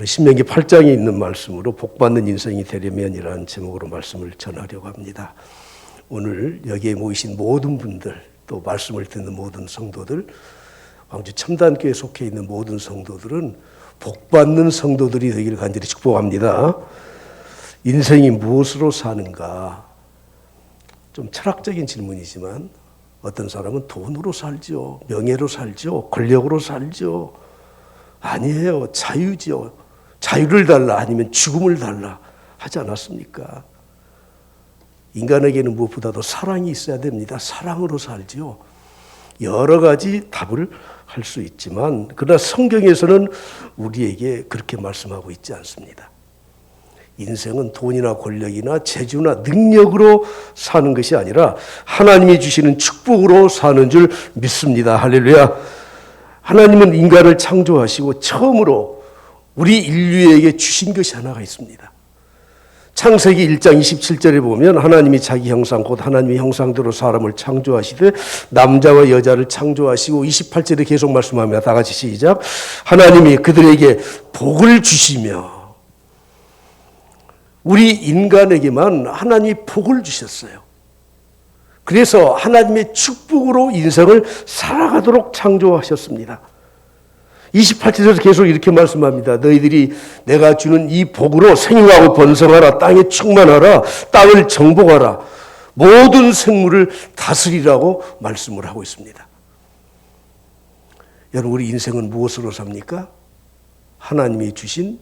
오늘 신명기 8장에 있는 말씀으로 복받는 인생이 되려면이라는 제목으로 말씀을 전하려고 합니다. 오늘 여기에 모이신 모든 분들, 또 말씀을 듣는 모든 성도들, 광주 첨단교회에 속해 있는 모든 성도들은 복받는 성도들이 되기를 간절히 축복합니다. 인생이 무엇으로 사는가? 좀 철학적인 질문이지만 어떤 사람은 돈으로 살죠. 명예로 살죠. 권력으로 살죠. 아니에요. 자유죠. 자유를 달라 아니면 죽음을 달라 하지 않았습니까? 인간에게는 무엇보다도 사랑이 있어야 됩니다. 사랑으로 살죠. 여러 가지 답을 할 수 있지만 그러나 성경에서는 우리에게 그렇게 말씀하고 있지 않습니다. 인생은 돈이나 권력이나 재주나 능력으로 사는 것이 아니라 하나님이 주시는 축복으로 사는 줄 믿습니다. 할렐루야. 하나님은 인간을 창조하시고 처음으로 우리 인류에게 주신 것이 하나가 있습니다. 창세기 1장 27절에 보면 하나님이 자기 형상 곧 하나님의 형상대로 사람을 창조하시되 남자와 여자를 창조하시고 28절에 계속 말씀합니다. 다 같이 시작. 하나님이 그들에게 복을 주시며 우리 인간에게만 하나님이 복을 주셨어요. 그래서 하나님의 축복으로 인생을 살아가도록 창조하셨습니다. 28절에서 계속 이렇게 말씀합니다. 너희들이 내가 주는 이 복으로 생육하고 번성하라. 땅에 충만하라. 땅을 정복하라. 모든 생물을 다스리라고 말씀을 하고 있습니다. 여러분, 우리 인생은 무엇으로 삽니까? 하나님이 주신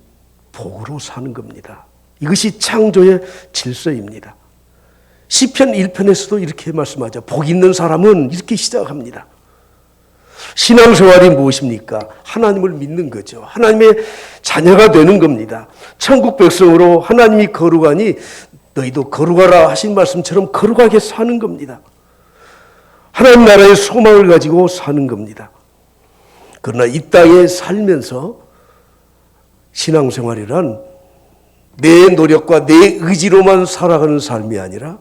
복으로 사는 겁니다. 이것이 창조의 질서입니다. 시편 1편에서도 이렇게 말씀하죠. 복 있는 사람은 이렇게 시작합니다. 신앙생활이 무엇입니까? 하나님을 믿는 거죠. 하나님의 자녀가 되는 겁니다. 천국 백성으로 하나님이 거룩하니 너희도 거룩하라 하신 말씀처럼 거룩하게 사는 겁니다. 하나님 나라의 소망을 가지고 사는 겁니다. 그러나 이 땅에 살면서 신앙생활이란 내 노력과 내 의지로만 살아가는 삶이 아니라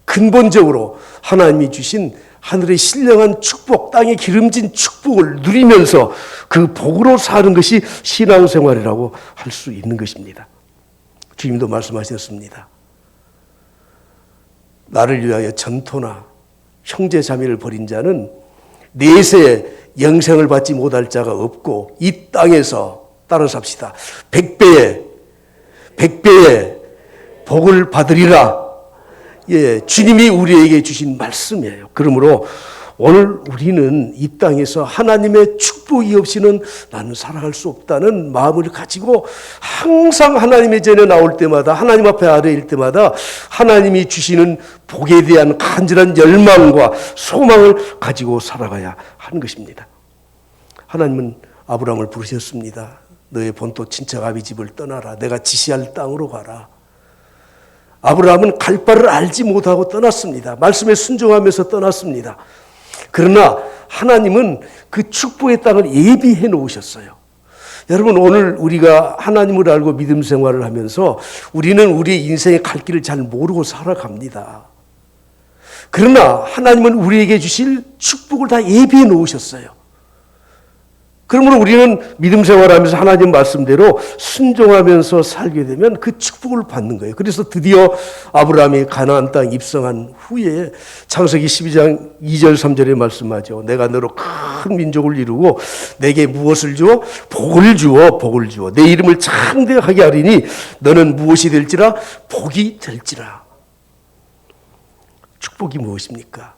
근본적으로 하나님이 주신 하늘의 신령한 축복, 땅에 기름진 축복을 누리면서 그 복으로 사는 것이 신앙생활이라고 할 수 있는 것입니다. 주님도 말씀하셨습니다. 나를 위하여 전토나 형제 자매를 벌인 자는 내세 영생을 받지 못할 자가 없고 이 땅에서 따라서 합시다. 100배의 복을 받으리라. 예, 주님이 우리에게 주신 말씀이에요. 그러므로 오늘 우리는 이 땅에서 하나님의 축복이 없이는 나는 살아갈 수 없다는 마음을 가지고 항상 하나님의 전에 나올 때마다 하나님 앞에 아뢰일 때마다 하나님이 주시는 복에 대한 간절한 열망과 소망을 가지고 살아가야 하는 것입니다. 하나님은 아브라함을 부르셨습니다. 너의 본토 친척 아비 집을 떠나라. 내가 지시할 땅으로 가라. 아브라함은 갈 바를 알지 못하고 떠났습니다. 말씀에 순종하면서 떠났습니다. 그러나 하나님은 그 축복의 땅을 예비해 놓으셨어요. 여러분, 오늘 우리가 하나님을 알고 믿음 생활을 하면서 우리는 우리의 인생의 갈 길을 잘 모르고 살아갑니다. 그러나 하나님은 우리에게 주실 축복을 다 예비해 놓으셨어요. 그러므로 우리는 믿음 생활하면서 하나님 말씀대로 순종하면서 살게 되면 그 축복을 받는 거예요. 그래서 드디어 아브라함이 가나안 땅 입성한 후에 창세기 12장 2절 3절에 말씀하죠. 내가 너로 큰 민족을 이루고 내게 무엇을 주어? 복을 주어. 복을 주어. 내 이름을 창대하게 하리니 너는 무엇이 될지라? 복이 될지라. 축복이 무엇입니까?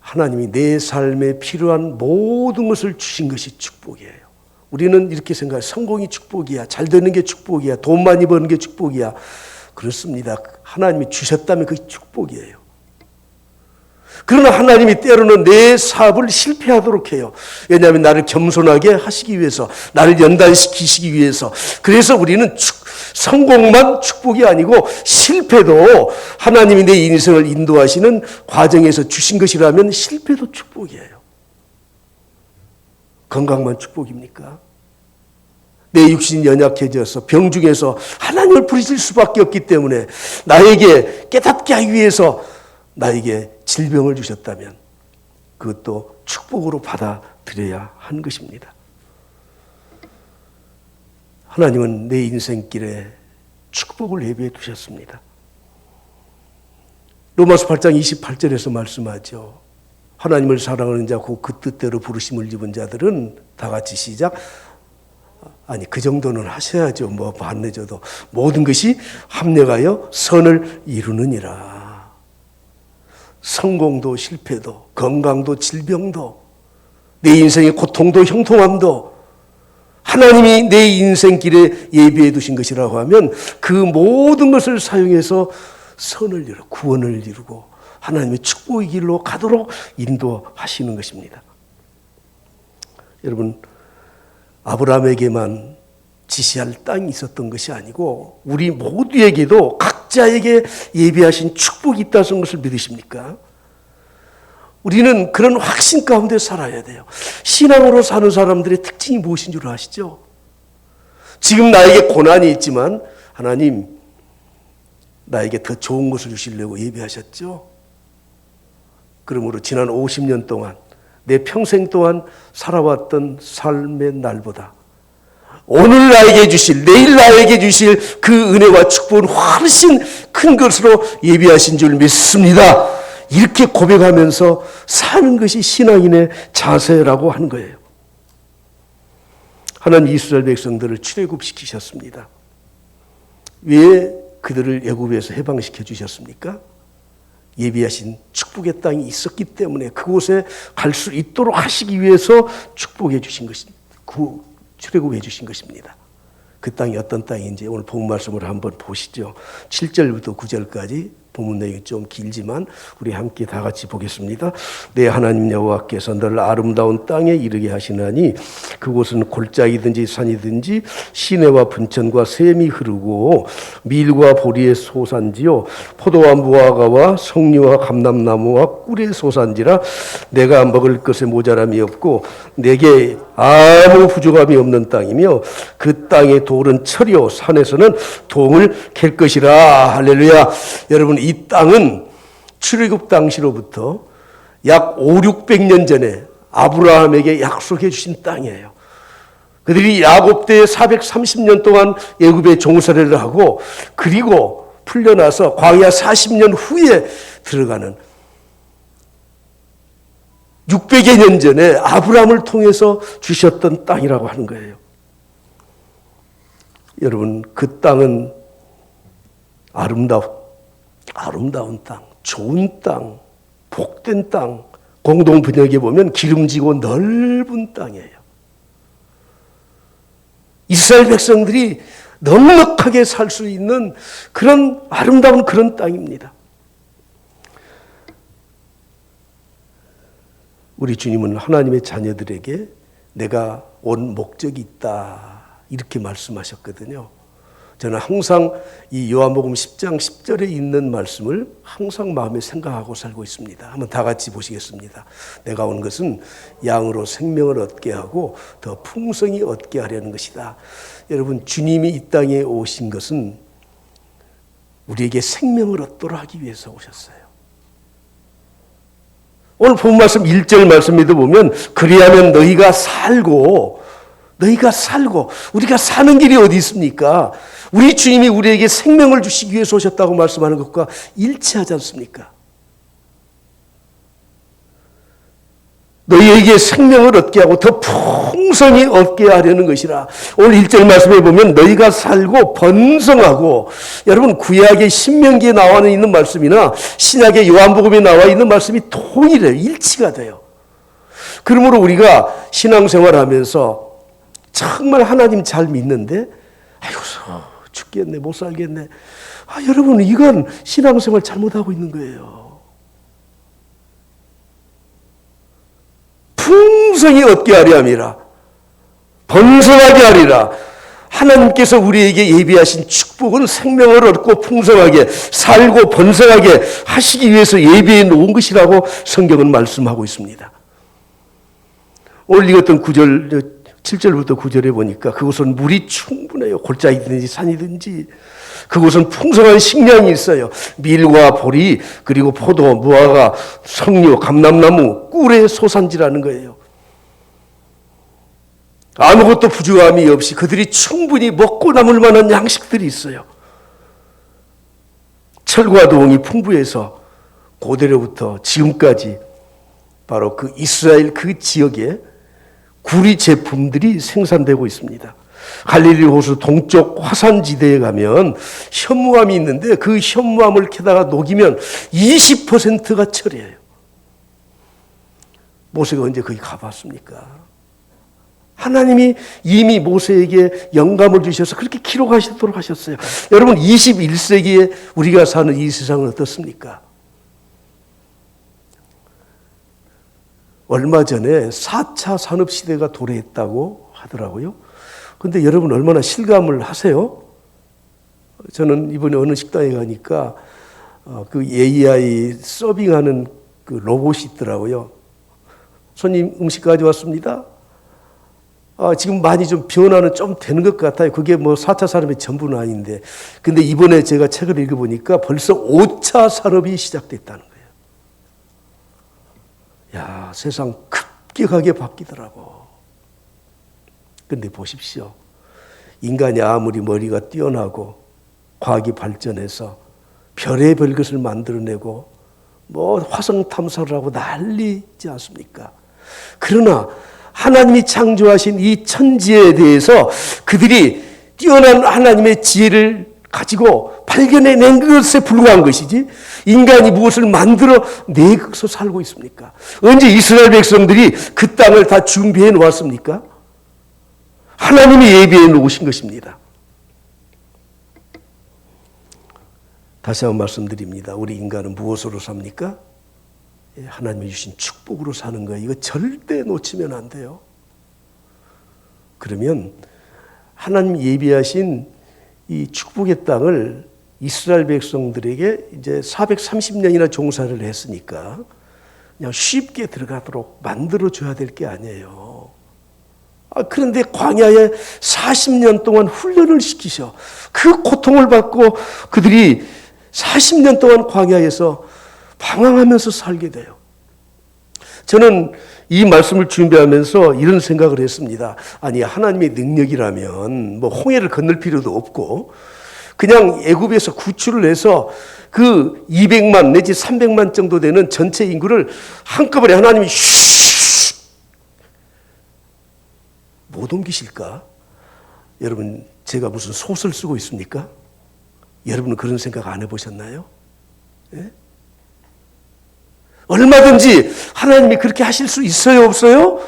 하나님이 내 삶에 필요한 모든 것을 주신 것이 축복이에요. 우리는 이렇게 생각해요. 성공이 축복이야. 잘 되는 게 축복이야. 돈 많이 버는 게 축복이야. 그렇습니다. 하나님이 주셨다면 그게 축복이에요. 그러나 하나님이 때로는 내 사업을 실패하도록 해요. 왜냐하면 나를 겸손하게 하시기 위해서, 나를 연단시키시기 위해서. 그래서 우리는 성공만 축복이 아니고 실패도 하나님이 내 인생을 인도하시는 과정에서 주신 것이라면 실패도 축복이에요. 건강만 축복입니까? 내 육신이 연약해져서 병중에서 하나님을 부르실 수밖에 없기 때문에 나에게 깨닫게 하기 위해서 나에게 질병을 주셨다면 그것도 축복으로 받아들여야 하는 것입니다. 하나님은 내 인생길에 축복을 예비해 두셨습니다. 로마서 8장 28절에서 말씀하죠. 하나님을 사랑하는 자, 그 뜻대로 부르심을 입은 자들은 다 같이 시작. 아니, 그 정도는 하셔야죠. 뭐 안 늦어도. 모든 것이 합력하여 선을 이루느니라. 성공도 실패도, 건강도 질병도, 내 인생의 고통도 형통함도 하나님이 내 인생길에 예비해 두신 것이라고 하면 그 모든 것을 사용해서 선을 이루고 구원을 이루고 하나님의 축복의 길로 가도록 인도하시는 것입니다. 여러분, 아브라함에게만 지시할 땅이 있었던 것이 아니고 우리 모두에게도 각자에게 예비하신 축복이 있다는 것을 믿으십니까? 우리는 그런 확신 가운데 살아야 돼요. 신앙으로 사는 사람들의 특징이 무엇인 줄 아시죠? 지금 나에게 고난이 있지만 하나님 나에게 더 좋은 것을 주시려고 예비하셨죠. 그러므로 지난 50년 동안 내 평생 동안 살아왔던 삶의 날보다 오늘 나에게 주실, 내일 나에게 주실 그 은혜와 축복은 훨씬 큰 것으로 예비하신 줄 믿습니다. 이렇게 고백하면서 사는 것이 신앙인의 자세라고 하는 거예요. 하나님 이스라엘 백성들을 출애굽시키셨습니다. 왜 그들을 애굽에서 해방시켜 주셨습니까? 예비하신 축복의 땅이 있었기 때문에 그곳에 갈 수 있도록 하시기 위해서 축복해 주신 것입니다. 출애굽해 주신 것입니다. 그 땅이 어떤 땅인지 오늘 본 말씀을 한번 보시죠. 7절부터 9절까지 본문 내용이 좀 길지만 우리 함께 다 같이 보겠습니다. 내 하나님 여호와께서 너를 아름다운 땅에 이르게 하시나니 그곳은 골짜기든지 산이든지 시내와 분천과 샘이 흐르고 밀과 보리의 소산지요 포도와 무화과와 석류와 감람나무와 꿀의 소산지라 내가 먹을 것에 모자람이 없고 내게 아무 부족함이 없는 땅이며 그 땅의 돌은 철이요 산에서는 동을 캘 것이라. 할렐루야. 여러분, 이 땅은 출애굽 당시로부터 약 500~600년 전에 아브라함에게 약속해 주신 땅이에요. 그들이 야곱 때 430년 동안 애굽에 종살이를 하고 그리고 풀려나서 광야 40년 후에 들어가는 600여 년 전에 아브라함을 통해서 주셨던 땅이라고 하는 거예요. 여러분, 그 땅은 아름다운 땅, 좋은 땅, 복된 땅, 공동 번역에 보면 기름지고 넓은 땅이에요. 이스라엘 백성들이 넉넉하게 살 수 있는 그런 아름다운 그런 땅입니다. 우리 주님은 하나님의 자녀들에게 내가 온 목적이 있다 이렇게 말씀하셨거든요. 저는 항상 이 요한복음 10장 10절에 있는 말씀을 항상 마음에 생각하고 살고 있습니다. 한번 다 같이 보시겠습니다. 내가 온 것은 양으로 생명을 얻게 하고 더 풍성히 얻게 하려는 것이다. 여러분, 주님이 이 땅에 오신 것은 우리에게 생명을 얻도록 하기 위해서 오셨어요. 오늘 본 말씀 1절 말씀에도 보면 그리하면 너희가 살고 우리가 사는 길이 어디 있습니까? 우리 주님이 우리에게 생명을 주시기 위해서 오셨다고 말씀하는 것과 일치하지 않습니까? 너희에게 생명을 얻게 하고 더 풍성히 얻게 하려는 것이라. 오늘 1절 말씀에 보면 너희가 살고 번성하고, 여러분 구약의 신명기에 나와 있는 말씀이나 신약의 요한복음에 나와 있는 말씀이 동일해요. 일치가 돼요. 그러므로 우리가 신앙생활하면서 정말 하나님 잘 믿는데 아이고 죽겠네, 못 살겠네. 여러분, 이건 신앙생활 잘못하고 있는 거예요. 풍성히 얻게 하려 함이라, 번성하게 하리라. 하나님께서 우리에게 예비하신 축복은 생명을 얻고 풍성하게 살고 번성하게 하시기 위해서 예비해 놓은 것이라고 성경은 말씀하고 있습니다. 오늘 읽었던 7절부터 9절에 보니까 그곳은 물이 충분해요. 골짜기든지 산이든지 그곳은 풍성한 식량이 있어요. 밀과 보리, 그리고 포도, 무화과, 석류, 감람나무, 꿀의 소산지라는 거예요. 아무것도 부족함이 없이 그들이 충분히 먹고 남을 만한 양식들이 있어요. 철과 동이 풍부해서 고대로부터 지금까지 바로 그 이스라엘 그 지역에 구리 제품들이 생산되고 있습니다. 갈릴리 호수 동쪽 화산지대에 가면 현무암이 있는데 그 현무암을 캐다가 녹이면 20%가 철이에요. 모세가 언제 거기 가봤습니까? 하나님이 이미 모세에게 영감을 주셔서 그렇게 기록하시도록 하셨어요. 여러분 21세기에 우리가 사는 이 세상은 어떻습니까? 얼마 전에 4차 산업시대가 도래했다고 하더라고요. 그런데 여러분 얼마나 실감을 하세요? 저는 이번에 어느 식당에 가니까 그 AI 서빙하는 그 로봇이 있더라고요. 손님 음식 가져왔습니다. 지금 많이 좀 변화는 좀 되는 것 같아요. 그게 뭐 4차 산업의 전부는 아닌데. 근데 이번에 제가 책을 읽어보니까 벌써 5차 산업이 시작됐다는 거예요. 야, 세상 급격하게 바뀌더라고. 근데 보십시오. 인간이 아무리 머리가 뛰어나고 과학이 발전해서 별의별 것을 만들어내고 뭐 화성 탐사를 하고 난리지 않습니까? 그러나 하나님이 창조하신 이 천지에 대해서 그들이 뛰어난 하나님의 지혜를 가지고 발견해낸 것에 불과한 것이지 인간이 무엇을 만들어 내서 살고 있습니까? 언제 이스라엘 백성들이 그 땅을 다 준비해 놓았습니까? 하나님이 예비해 놓으신 것입니다. 다시 한번 말씀드립니다. 우리 인간은 무엇으로 삽니까? 하나님이 주신 축복으로 사는 거예요. 이거 절대 놓치면 안 돼요. 그러면 하나님 예비하신 이 축복의 땅을 이스라엘 백성들에게 이제 430년이나 종사를 했으니까 그냥 쉽게 들어가도록 만들어줘야 될 게 아니에요. 그런데 광야에 40년 동안 훈련을 시키셔. 그 고통을 받고 그들이 40년 동안 광야에서 방황하면서 살게 돼요. 저는 이 말씀을 준비하면서 이런 생각을 했습니다. 아니 하나님의 능력이라면 뭐 홍해를 건널 필요도 없고 그냥 애굽에서 구출을 해서 그 200만 내지 300만 정도 되는 전체 인구를 한꺼번에 하나님이 못 옮기실까? 여러분 제가 무슨 소설 쓰고 있습니까? 여러분은 그런 생각 안 해보셨나요? 예? 얼마든지 하나님이 그렇게 하실 수 있어요, 없어요?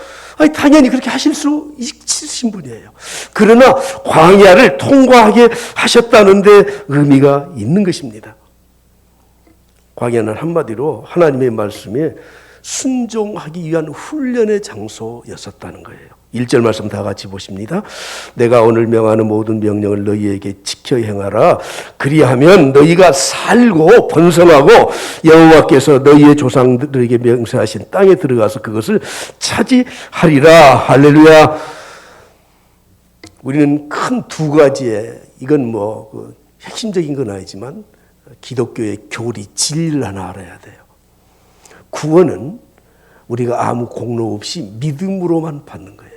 당연히 그렇게 하실 수 있으신 분이에요. 그러나 광야를 통과하게 하셨다는데 의미가 있는 것입니다. 광야는 한마디로 하나님의 말씀에 순종하기 위한 훈련의 장소였었다는 거예요. 1절 말씀 다 같이 보십니다. 내가 오늘 명하는 모든 명령을 너희에게 지켜 행하라. 그리하면 너희가 살고 번성하고 여호와께서 너희의 조상들에게 명세하신 땅에 들어가서 그것을 차지하리라. 할렐루야. 우리는 큰 두 가지의 이건 뭐 핵심적인 건 아니지만 기독교의 교리 진리를 하나 알아야 돼요. 구원은 우리가 아무 공로 없이 믿음으로만 받는 거예요.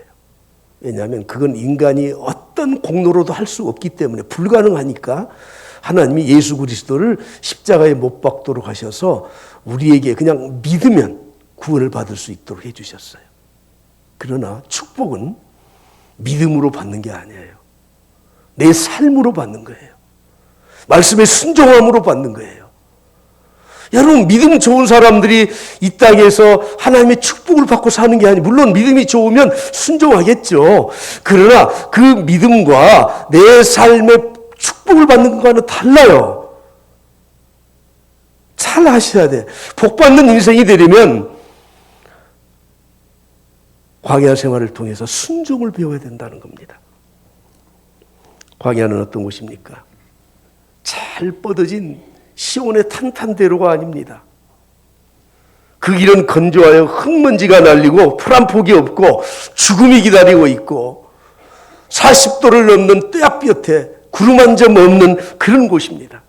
왜냐하면 그건 인간이 어떤 공로로도 할 수 없기 때문에 불가능하니까 하나님이 예수 그리스도를 십자가에 못 박도록 하셔서 우리에게 그냥 믿으면 구원을 받을 수 있도록 해주셨어요. 그러나 축복은 믿음으로 받는 게 아니에요. 내 삶으로 받는 거예요. 말씀의 순종함으로 받는 거예요. 여러분 믿음 좋은 사람들이 이 땅에서 하나님의 축복을 받고 사는 게 아니고 물론 믿음이 좋으면 순종하겠죠. 그러나 그 믿음과 내 삶의 축복을 받는 것과는 달라요. 잘 아셔야 돼. 복 받는 인생이 되려면 광야 생활을 통해서 순종을 배워야 된다는 겁니다. 광야는 어떤 곳입니까? 잘 뻗어진 시온의 탄탄대로가 아닙니다. 그 길은 건조하여 흙먼지가 날리고 풀 한 폭이 없고 죽음이 기다리고 있고 40도를 넘는 떼약볕에 구름 한 점 없는 그런 곳입니다.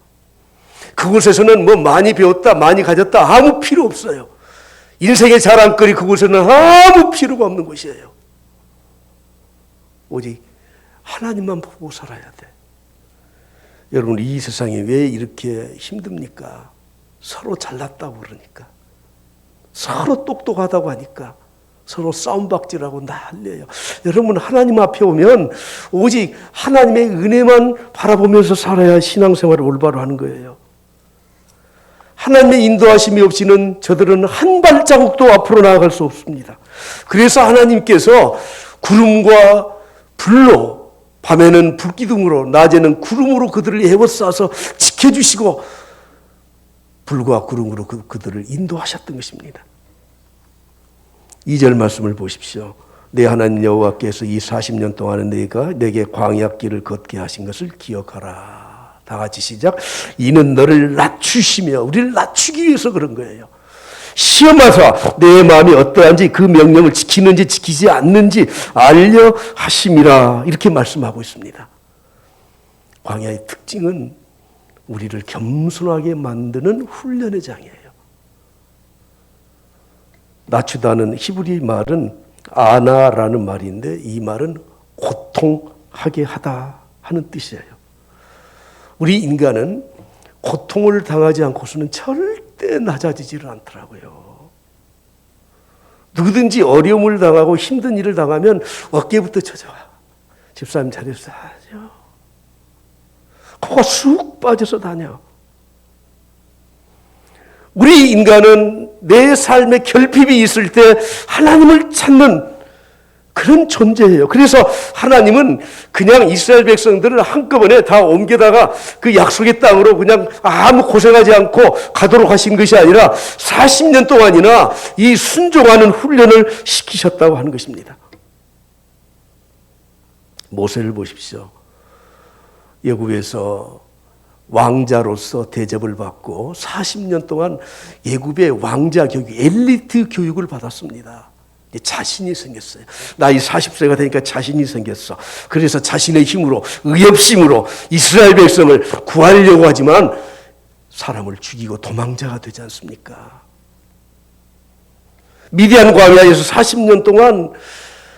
그곳에서는 뭐 많이 배웠다 많이 가졌다 아무 필요 없어요. 인생의 자랑거리 그곳에는 아무 필요가 없는 곳이에요. 오직 하나님만 보고 살아야 돼. 여러분, 이 세상이 왜 이렇게 힘듭니까? 서로 잘났다고 그러니까, 서로 똑똑하다고 하니까, 서로 싸움박질하고 난리예요. 여러분, 하나님 앞에 오면 오직 하나님의 은혜만 바라보면서 살아야 신앙생활을 올바로 하는 거예요. 하나님의 인도하심이 없이는 저들은 한 발자국도 앞으로 나아갈 수 없습니다. 그래서 하나님께서 구름과 불로, 밤에는 불기둥으로, 낮에는 구름으로 그들을 에워싸서 지켜주시고 불과 구름으로 그들을 인도하셨던 것입니다. 2절 말씀을 보십시오. 내 하나님 여호와께서 이 40년 동안에 내게 광야길을 걷게 하신 것을 기억하라. 다 같이 시작. 이는 너를 낮추시며, 우리를 낮추기 위해서 그런 거예요. 시험하사 내 마음이 어떠한지 그 명령을 지키는지 지키지 않는지 알려 하심이라. 이렇게 말씀하고 있습니다. 광야의 특징은 우리를 겸손하게 만드는 훈련의 장이에요. 낮추다는 히브리 말은 아나라는 말인데, 이 말은 고통하게 하다 하는 뜻이에요. 우리 인간은 고통을 당하지 않고서는 절대 낮아지지를 않더라고요. 누구든지 어려움을 당하고 힘든 일을 당하면 어깨부터 쳐져와. 집사님 잘했어요. 코가 쑥 빠져서 다녀. 우리 인간은 내 삶에 결핍이 있을 때 하나님을 찾는 그런 존재예요. 그래서 하나님은 그냥 이스라엘 백성들을 한꺼번에 다 옮겨다가 그 약속의 땅으로 그냥 아무 고생하지 않고 가도록 하신 것이 아니라 40년 동안이나 이 순종하는 훈련을 시키셨다고 하는 것입니다. 모세를 보십시오. 애굽에서 왕자로서 대접을 받고 40년 동안 애굽의 왕자 교육, 엘리트 교육을 받았습니다. 자신이 생겼어요. 나이 40세가 되니까 자신이 생겼어. 그래서 자신의 힘으로, 의협심으로 이스라엘 백성을 구하려고 하지만 사람을 죽이고 도망자가 되지 않습니까? 미디안 광야에서 40년 동안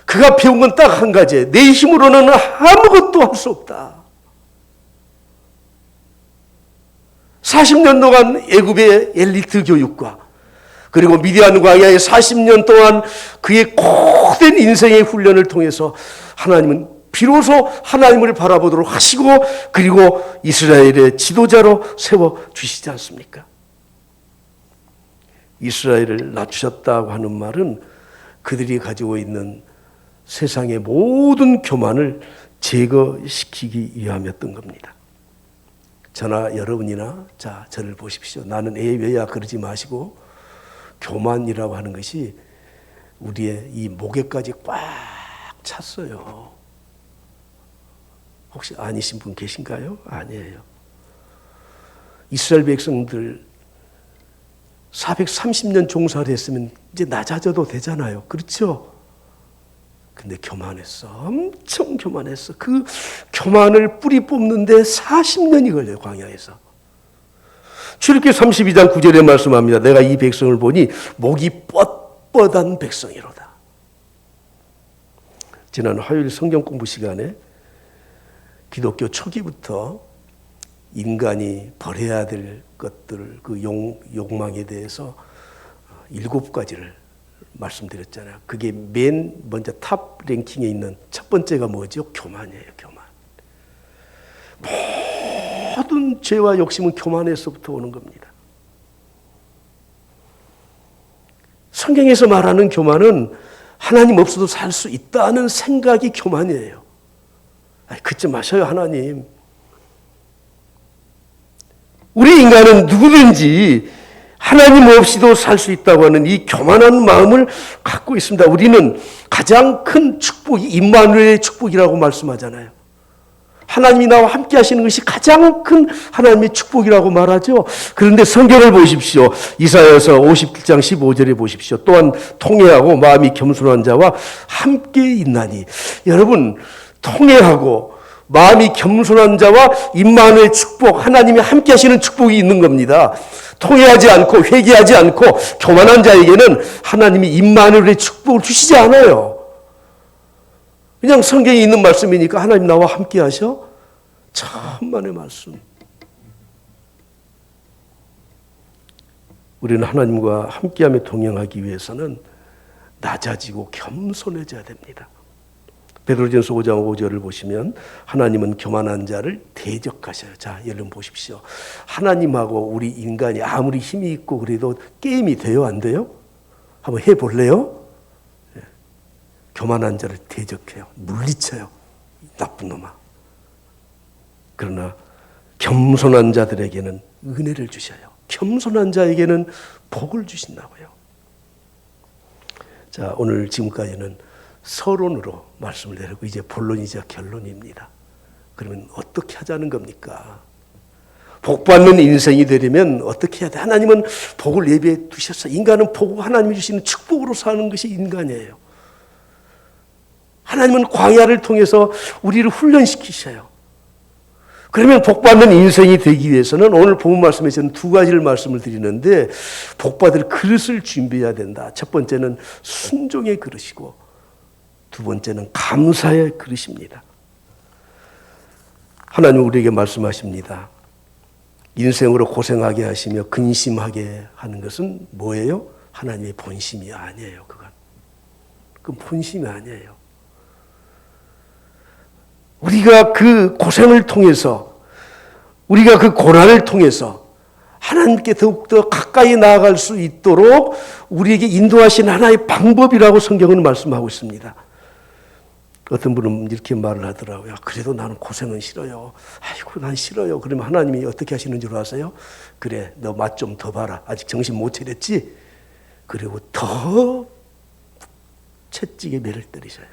그가 배운 건 딱 한 가지. 내 힘으로는 아무것도 할 수 없다. 40년 동안 애굽의 엘리트 교육과 그리고 미디안 광야의 40년 동안 그의 고된 인생의 훈련을 통해서 하나님은 비로소 하나님을 바라보도록 하시고 그리고 이스라엘의 지도자로 세워주시지 않습니까? 이스라엘을 낮추셨다고 하는 말은 그들이 가지고 있는 세상의 모든 교만을 제거시키기 위함이었던 겁니다. 저나 여러분이나 자, 저를 보십시오. 나는 왜야 그러지 마시고 교만이라고 하는 것이 우리의 이 목에까지 꽉 찼어요. 혹시 아니신 분 계신가요? 아니에요. 이스라엘 백성들 430년 종사를 했으면 이제 낮아져도 되잖아요. 그렇죠? 근데 교만했어. 엄청 교만했어. 그 교만을 뿌리 뽑는데 40년이 걸려요. 광야에서. 출애굽기 32장 9절에 말씀합니다. 내가 이 백성을 보니 목이 뻣뻣한 백성이로다. 지난 화요일 성경 공부 시간에 기독교 초기부터 인간이 버려야 될 것들, 그 욕망에 대해서 7가지를 말씀드렸잖아요. 그게 맨 먼저 탑 랭킹에 있는 첫 번째가 뭐죠? 교만이에요. 교만. 모든 죄와 욕심은 교만에서부터 오는 겁니다. 성경에서 말하는 교만은 하나님 없어도 살 수 있다는 생각이 교만이에요. 그쯤 마셔요, 하나님. 우리 인간은 누구든지 하나님 없이도 살 수 있다고 하는 이 교만한 마음을 갖고 있습니다. 우리는 가장 큰 축복이 임마누엘의 축복이라고 말씀하잖아요. 하나님이 나와 함께 하시는 것이 가장 큰 하나님의 축복이라고 말하죠. 그런데 성경을 보십시오. 이사야서 57장 15절에 보십시오. 또한 통회하고 마음이 겸손한 자와 함께 있나니. 여러분, 통회하고 마음이 겸손한 자와 임마누엘의 축복, 하나님이 함께 하시는 축복이 있는 겁니다. 통회하지 않고 회개하지 않고 교만한 자에게는 하나님이 임마누엘의 축복을 주시지 않아요. 그냥 성경에 있는 말씀이니까 하나님 나와 함께 하셔? 천만의 말씀. 우리는 하나님과 함께하며 동행하기 위해서는 낮아지고 겸손해져야 됩니다. 베드로전서 5장 5절을 보시면 하나님은 교만한 자를 대적하셔요. 자, 여러분 보십시오. 하나님하고 우리 인간이 아무리 힘이 있고 그래도 게임이 돼요? 안 돼요? 한번 해볼래요? 예. 교만한 자를 대적해요. 물리쳐요. 나쁜 놈아. 그러나 겸손한 자들에게는 은혜를 주셔요. 겸손한 자에게는 복을 주신다고요. 자, 오늘 지금까지는 서론으로 말씀을 드리고 이제 본론이자 결론입니다. 그러면 어떻게 하자는 겁니까? 복 받는 인생이 되려면 어떻게 해야 돼? 하나님은 복을 예비해 두셨어요. 인간은 하나님이 주시는 축복으로 사는 것이 인간이에요. 하나님은 광야를 통해서 우리를 훈련시키셔요. 그러면 복 받는 인생이 되기 위해서는 오늘 본문 말씀에서는 두 가지를 말씀을 드리는데 복 받을 그릇을 준비해야 된다. 첫 번째는 순종의 그릇이고 두 번째는 감사의 그릇입니다. 하나님 우리에게 말씀하십니다. 인생으로 고생하게 하시며 근심하게 하는 것은 뭐예요? 하나님의 본심이 아니에요. 그건 본심이 아니에요. 우리가 그 고생을 통해서 우리가 그 고난을 통해서 하나님께 더욱더 가까이 나아갈 수 있도록 우리에게 인도하신 하나의 방법이라고 성경은 말씀하고 있습니다. 어떤 분은 이렇게 말을 하더라고요. 그래도 나는 고생은 싫어요. 아이고 난 싫어요. 그러면 하나님이 어떻게 하시는 줄 아세요? 그래 너 맛 좀 더 봐라. 아직 정신 못 차렸지? 그리고 더 채찍에 매를 때리셔요.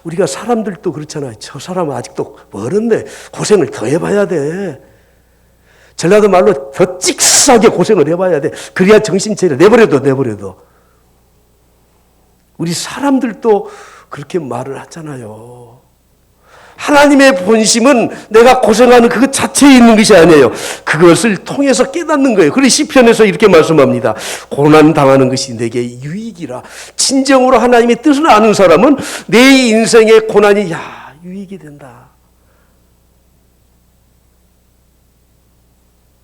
우리가 사람들도 그렇잖아요. 저 사람은 아직도 멀었네. 고생을 더 해봐야 돼. 전라도 말로 더 찍싸게 고생을 해봐야 돼. 그래야 정신 차려. 내버려둬. 우리 사람들도 그렇게 말을 하잖아요. 하나님의 본심은 내가 고생하는 그것 자체에 있는 것이 아니에요. 그것을 통해서 깨닫는 거예요. 그래서 시편에서 이렇게 말씀합니다. 고난 당하는 것이 내게 유익이라. 진정으로 하나님의 뜻을 아는 사람은 내 인생의 고난이 유익이 된다.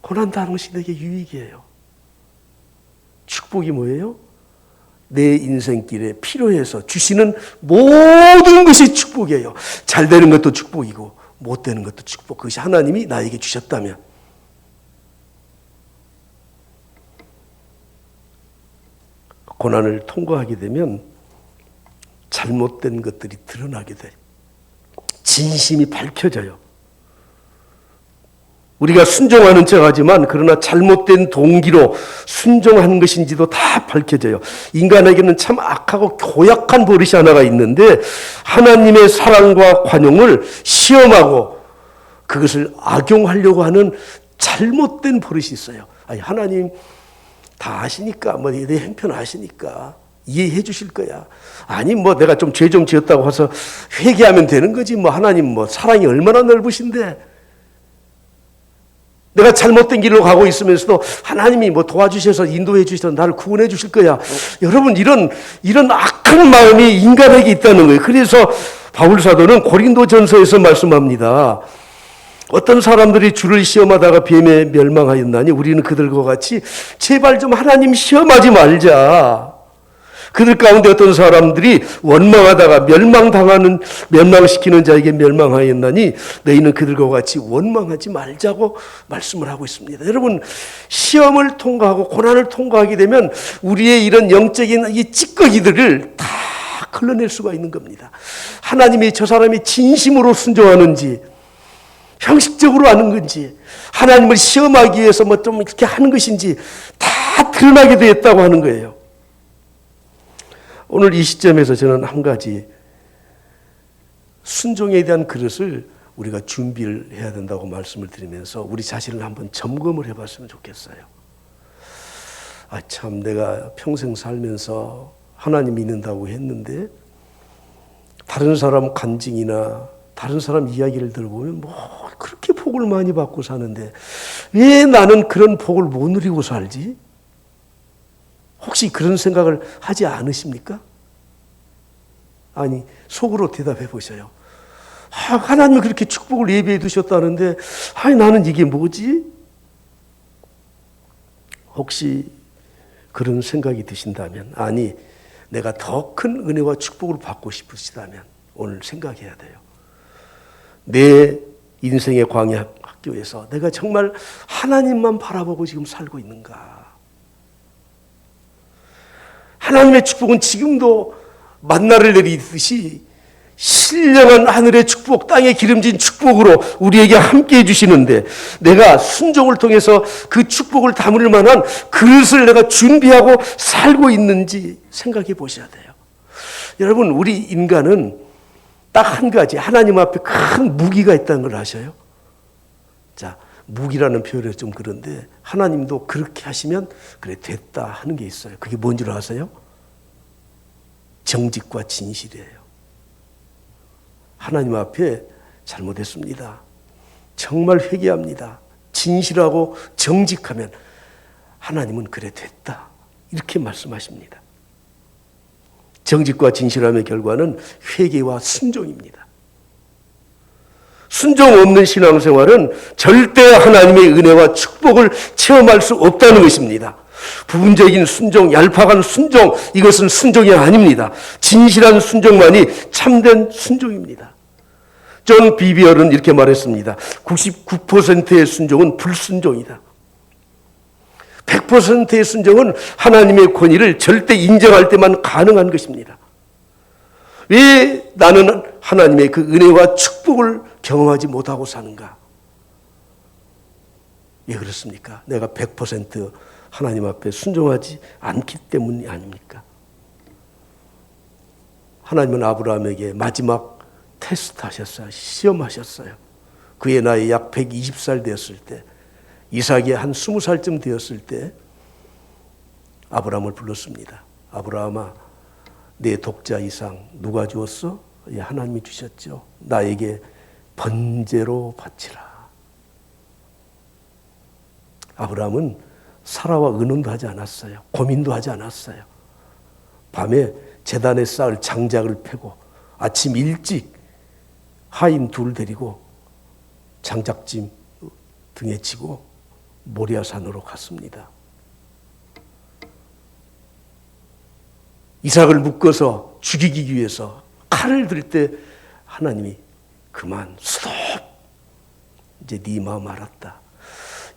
고난 당하는 것이 내게 유익이에요. 축복이 뭐예요? 내 인생길에 필요해서 주시는 모든 것이 축복이에요. 잘 되는 것도 축복이고 못 되는 것도 축복. 그것이 하나님이 나에게 주셨다면. 고난을 통과하게 되면 잘못된 것들이 드러나게 돼요. 진심이 밝혀져요. 우리가 순종하는 척하지만 그러나 잘못된 동기로 순종하는 것인지도 다 밝혀져요. 인간에게는 참 악하고 고약한 버릇이 하나가 있는데 하나님의 사랑과 관용을 시험하고 그것을 악용하려고 하는 잘못된 버릇이 있어요. 아니, 하나님 다 아시니까 내 형편 아시니까 이해해 주실 거야. 아니 내가 좀 죄 좀 지었다고 해서 회개하면 되는 거지. 하나님 사랑이 얼마나 넓으신데 내가 잘못된 길로 가고 있으면서도 하나님이 도와주셔서 인도해 주셔서 나를 구원해 주실 거야. 여러분 이런 악한 마음이 인간에게 있다는 거예요. 그래서 바울 사도는 고린도전서에서 말씀합니다. 어떤 사람들이 주를 시험하다가 뱀에 멸망하였나니 우리는 그들과 같이 제발 좀 하나님 시험하지 말자. 그들 가운데 어떤 사람들이 원망하다가 멸망시키는 자에게 멸망하였나니 너희는 그들과 같이 원망하지 말자고 말씀을 하고 있습니다. 여러분 시험을 통과하고 고난을 통과하게 되면 우리의 이런 영적인 이 찌꺼기들을 다 걸러낼 수가 있는 겁니다. 하나님이 저 사람이 진심으로 순종하는지 형식적으로 하는 건지 하나님을 시험하기 위해서 좀 이렇게 하는 것인지 다 드러나게 되었다고 하는 거예요. 오늘 이 시점에서 저는 한 가지 순종에 대한 그릇을 우리가 준비를 해야 된다고 말씀을 드리면서 우리 자신을 한번 점검을 해봤으면 좋겠어요. 참 내가 평생 살면서 하나님 믿는다고 했는데 다른 사람 간증이나 다른 사람 이야기를 들어보면 그렇게 복을 많이 받고 사는데 왜 나는 그런 복을 못 누리고 살지? 혹시 그런 생각을 하지 않으십니까? 아니, 속으로 대답해 보셔요. 하나님이 그렇게 축복을 예비해 두셨다는데, 아니, 나는 이게 뭐지? 혹시 그런 생각이 드신다면, 아니, 내가 더 큰 은혜와 축복을 받고 싶으시다면 오늘 생각해야 돼요. 내 인생의 광야 학교에서 내가 정말 하나님만 바라보고 지금 살고 있는가? 하나님의 축복은 지금도 만나를 내리듯이 신령한 하늘의 축복, 땅에 기름진 축복으로 우리에게 함께 해주시는데, 내가 순종을 통해서 그 축복을 담을 만한 그릇을 내가 준비하고 살고 있는지 생각해 보셔야 돼요. 여러분, 우리 인간은 딱 한 가지, 하나님 앞에 큰 무기가 있다는 걸 아셔요? 자, 무기라는 표현이 좀 그런데 하나님도 그렇게 하시면 그래 됐다 하는 게 있어요. 그게 뭔 줄 아세요? 정직과 진실이에요. 하나님 앞에 잘못했습니다. 정말 회개합니다. 진실하고 정직하면 하나님은 그래 됐다 이렇게 말씀하십니다. 정직과 진실함의 결과는 회개와 순종입니다. 순종 없는 신앙생활은 절대 하나님의 은혜와 축복을 체험할 수 없다는 것입니다. 부분적인 순종, 얄팍한 순종, 이것은 순종이 아닙니다. 진실한 순종만이 참된 순종입니다. 존 비비얼은 이렇게 말했습니다. 99%의 순종은 불순종이다. 100%의 순종은 하나님의 권위를 절대 인정할 때만 가능한 것입니다. 왜 나는 하나님의 그 은혜와 축복을 경험하지 못하고 사는가? 왜 그렇습니까? 내가 100% 하나님 앞에 순종하지 않기 때문이 아닙니까? 하나님은 아브라함에게 마지막 테스트 하셨어요. 시험하셨어요. 그의 나이 약 120살 되었을 때, 이삭이 한 20살쯤 되었을 때 아브라함을 불렀습니다. 아브라함아, 내 독자 이삭 누가 주었어? 예, 하나님이 주셨죠. 나에게 번제로 바치라. 아브라함은 사라와 의논도 하지 않았어요. 고민도 하지 않았어요. 밤에 제단에 쌓을 장작을 패고 아침 일찍 하인 둘 데리고 장작짐 등에 지고 모리아산으로 갔습니다. 이삭을 묶어서 죽이기 위해서 칼을 들 때 하나님이 그만 스톱, 이제 네 마음 알았다.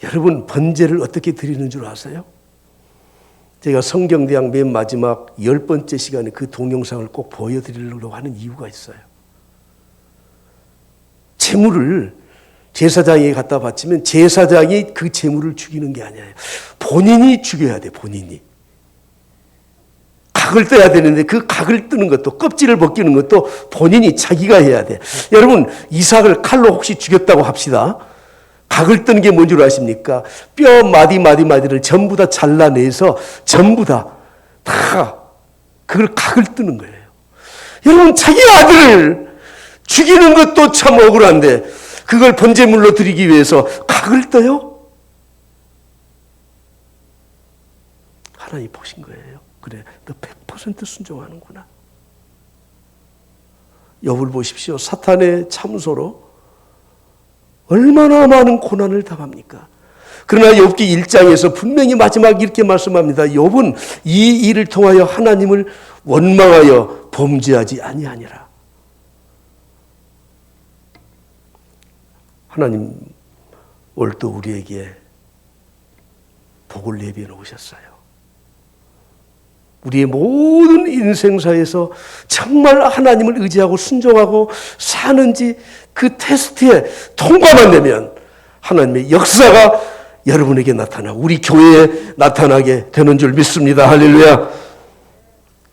여러분, 번제를 어떻게 드리는 줄 아세요? 제가 성경대학 맨 마지막 10번째 시간에 그 동영상을 꼭 보여드리려고 하는 이유가 있어요. 제물을 제사장에게 갖다 바치면 제사장이 그 제물을 죽이는 게 아니에요. 본인이 죽여야 돼, 본인이. 각을 떠야 되는데 그 각을 뜨는 것도, 껍질을 벗기는 것도 본인이 자기가 해야 돼. 여러분, 이삭을 칼로 혹시 죽였다고 합시다. 각을 뜨는 게 뭔 줄 아십니까? 뼈 마디를 전부 다 잘라내서 전부 다 그걸 각을 뜨는 거예요. 여러분, 자기 아들을 죽이는 것도 참 억울한데 그걸 번제물로 드리기 위해서 각을 떠요? 하나님 보신 거예요. 그래, 너 100% 순종하는구나. 욥을 보십시오. 사탄의 참소로 얼마나 많은 고난을 당합니까? 그러나 욥기 1장에서 분명히 마지막 이렇게 말씀합니다. 욥은 이 일을 통하여 하나님을 원망하여 범죄하지 아니하니라. 하나님 오늘도 우리에게 복을 예비해 놓으셨어요. 우리의 모든 인생사에서 정말 하나님을 의지하고 순종하고 사는지 그 테스트에 통과만 되면 하나님의 역사가 여러분에게 나타나고 우리 교회에 나타나게 되는 줄 믿습니다. 할렐루야.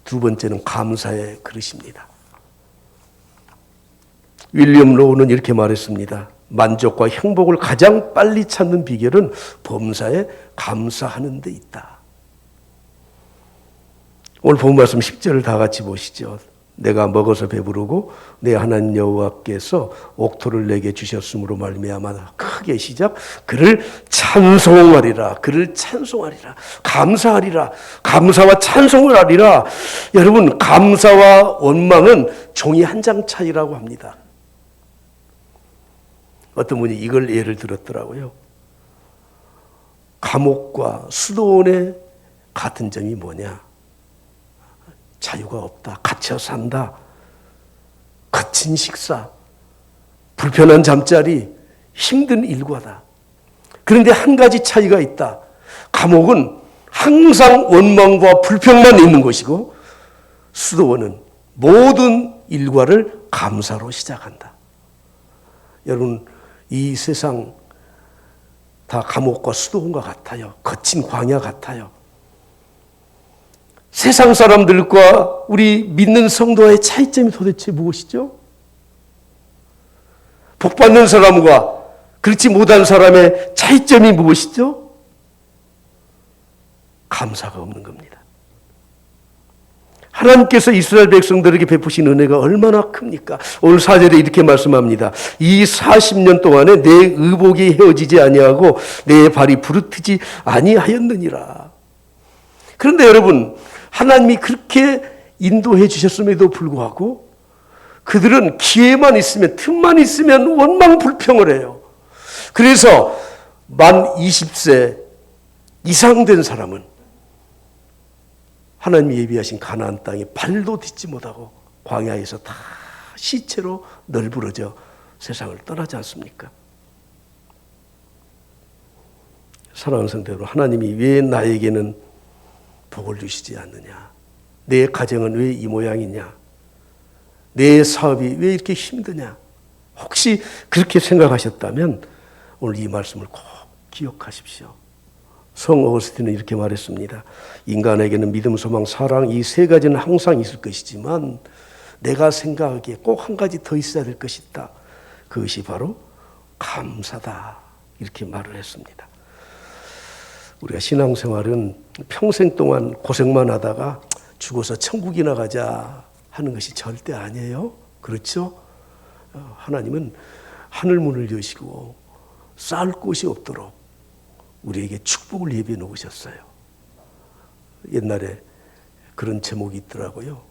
두 번째는 감사의 그릇입니다. 윌리엄 로우는 이렇게 말했습니다. 만족과 행복을 가장 빨리 찾는 비결은 범사에 감사하는 데 있다. 오늘 본 말씀 10절을 다 같이 보시죠. 내가 먹어서 배부르고 내 하나님 여호와께서 옥토를 내게 주셨으므로 말미암아 크게 시작 그를 찬송하리라. 그를 찬송하리라. 감사하리라. 감사와 찬송을 하리라. 여러분, 감사와 원망은 종이 한 장 차이라고 합니다. 어떤 분이 이걸 예를 들었더라고요. 감옥과 수도원의 같은 점이 뭐냐? 자유가 없다. 갇혀 산다. 거친 식사. 불편한 잠자리. 힘든 일과다. 그런데 한 가지 차이가 있다. 감옥은 항상 원망과 불평만 있는 것이고 수도원은 모든 일과를 감사로 시작한다. 여러분, 이 세상 다 감옥과 수도원과 같아요. 거친 광야 같아요. 세상 사람들과 우리 믿는 성도와의 차이점이 도대체 무엇이죠? 복받는 사람과 그렇지 못한 사람의 차이점이 무엇이죠? 감사가 없는 겁니다. 하나님께서 이스라엘 백성들에게 베푸신 은혜가 얼마나 큽니까? 오늘 4절에 이렇게 말씀합니다. 이 40년 동안에 내 의복이 헤어지지 아니하고 내 발이 부르트지 아니하였느니라. 그런데 여러분, 하나님이 그렇게 인도해 주셨음에도 불구하고 그들은 기회만 있으면, 틈만 있으면 원망 불평을 해요. 그래서 만 20세 이상 된 사람은 하나님이 예비하신 가나안 땅에 발도 딛지 못하고 광야에서 다 시체로 널브러져 세상을 떠나지 않습니까? 사랑하는 성도들, 하나님이 왜 나에게는 복을 주시지 않느냐? 내 가정은 왜 이 모양이냐? 내 사업이 왜 이렇게 힘드냐? 혹시 그렇게 생각하셨다면 오늘 이 말씀을 꼭 기억하십시오. 성 어거스틴은 이렇게 말했습니다. 인간에게는 믿음, 소망, 사랑 이 세 가지는 항상 있을 것이지만 내가 생각하기에 꼭 한 가지 더 있어야 될 것이 있다. 그것이 바로 감사다. 이렇게 말을 했습니다. 우리가 신앙생활은 평생 동안 고생만 하다가 죽어서 천국이나 가자 하는 것이 절대 아니에요. 그렇죠? 하나님은 하늘문을 여시고 쌓을 곳이 없도록 우리에게 축복을 예비해 놓으셨어요. 옛날에 그런 제목이 있더라고요.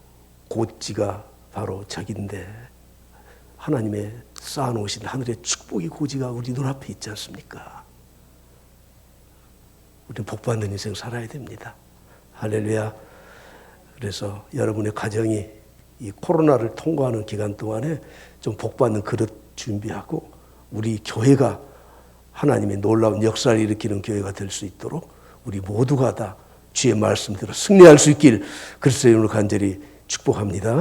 고지가 바로 저긴데 하나님의 쌓아놓으신 하늘의 축복의 고지가 우리 눈앞에 있지 않습니까? 우리는 복받는 인생 살아야 됩니다. 할렐루야. 그래서 여러분의 가정이 이 코로나를 통과하는 기간 동안에 좀 복받는 그릇 준비하고 우리 교회가 하나님의 놀라운 역사를 일으키는 교회가 될 수 있도록 우리 모두가 다 주의 말씀대로 승리할 수 있길 그리스도의 이름으로 간절히 축복합니다.